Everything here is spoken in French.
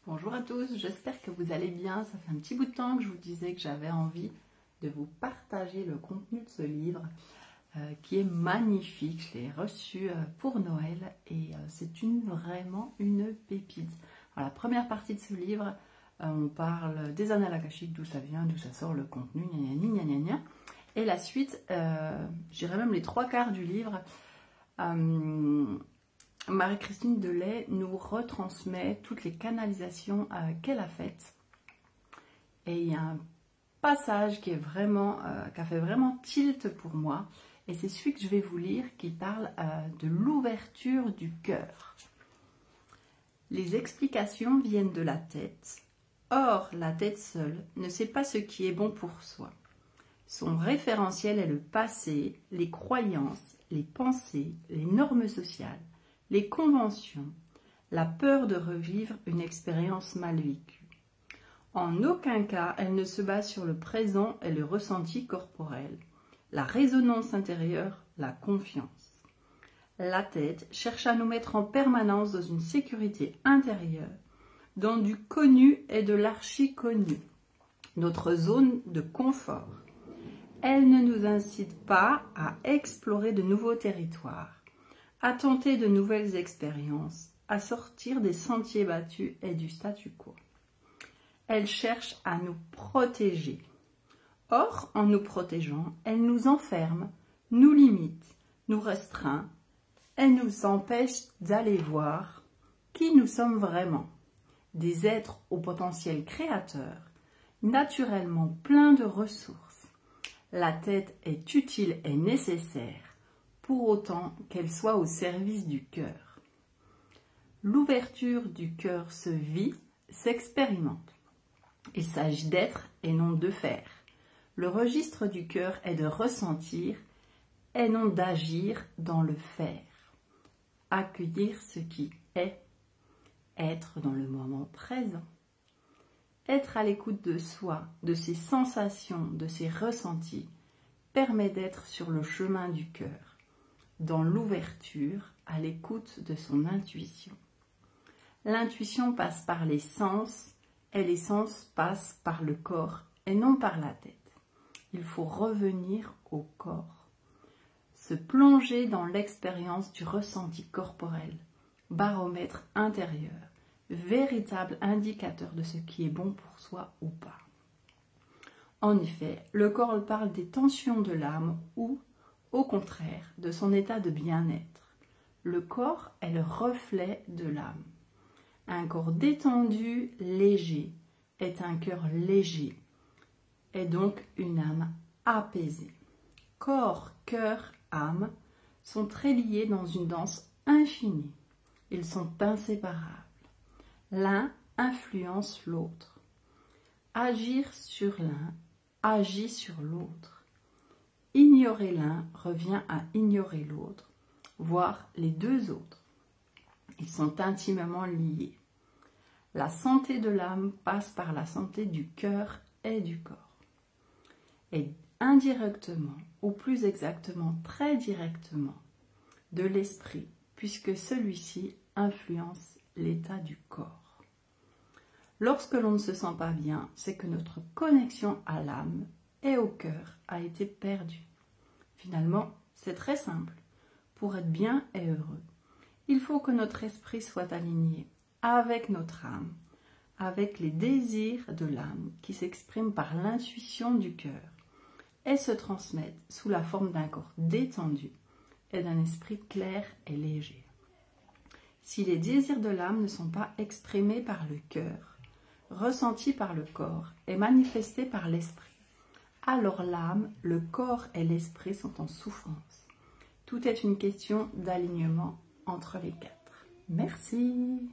Bonjour à tous, j'espère que vous allez bien. Ça fait un petit bout de temps que je vous disais que j'avais envie de vous partager le contenu de ce livre qui est magnifique. Je l'ai reçu pour Noël et c'est vraiment une pépite. Alors, la première partie de ce livre, on parle des annales akashiques, d'où ça vient, d'où ça sort, le contenu, gna gna gna gna. Et la suite, je dirais même les trois quarts du livre, Marie-Christine Delay nous retransmet toutes les canalisations qu'elle a faites. Et il y a un passage qui a fait vraiment tilt pour moi. Et c'est celui que je vais vous lire qui parle de l'ouverture du cœur. Les explications viennent de la tête. Or, la tête seule ne sait pas ce qui est bon pour soi. Son référentiel est le passé, les croyances, les pensées, les normes sociales, les conventions, la peur de revivre une expérience mal vécue. En aucun cas, elle ne se base sur le présent et le ressenti corporel, la résonance intérieure, la confiance. La tête cherche à nous mettre en permanence dans une sécurité intérieure, dans du connu et de l'archi-connu, notre zone de confort. Elle ne nous incite pas à explorer de nouveaux territoires, à tenter de nouvelles expériences, à sortir des sentiers battus et du statu quo. Elle cherche à nous protéger. Or, en nous protégeant, elle nous enferme, nous limite, nous restreint, elle nous empêche d'aller voir qui nous sommes vraiment. Des êtres au potentiel créateur, naturellement pleins de ressources. La tête est utile et nécessaire, pour autant qu'elle soit au service du cœur. L'ouverture du cœur se vit, s'expérimente. Il s'agit d'être et non de faire. Le registre du cœur est de ressentir et non d'agir dans le faire. Accueillir ce qui est, être dans le moment présent. Être à l'écoute de soi, de ses sensations, de ses ressentis, permet d'être sur le chemin du cœur, dans l'ouverture, à l'écoute de son intuition. L'intuition passe par les sens et les sens passent par le corps et non par la tête. Il faut revenir au corps, se plonger dans l'expérience du ressenti corporel, baromètre intérieur, véritable indicateur de ce qui est bon pour soi ou pas. En effet, le corps parle des tensions de l'âme ou, au contraire, de son état de bien-être. Le corps est le reflet de l'âme. Un corps détendu, léger, est un cœur léger, et donc une âme apaisée. Corps, cœur, âme sont très liés dans une danse infinie. Ils sont inséparables. L'un influence l'autre. Agir sur l'un agit sur l'autre. Ignorer l'un revient à ignorer l'autre, voire les deux autres. Ils sont intimement liés. La santé de l'âme passe par la santé du cœur et du corps. Et indirectement, ou plus exactement très directement, de l'esprit, puisque celui-ci influence l'état du corps. Lorsque l'on ne se sent pas bien, c'est que notre connexion à l'âme et au cœur a été perdue. Finalement, c'est très simple. Pour être bien et heureux, il faut que notre esprit soit aligné avec notre âme, avec les désirs de l'âme qui s'expriment par l'intuition du cœur et se transmettent sous la forme d'un corps détendu et d'un esprit clair et léger. Si les désirs de l'âme ne sont pas exprimés par le cœur, ressentis par le corps et manifestés par l'esprit, alors l'âme, le corps et l'esprit sont en souffrance. Tout est une question d'alignement entre les quatre. Merci.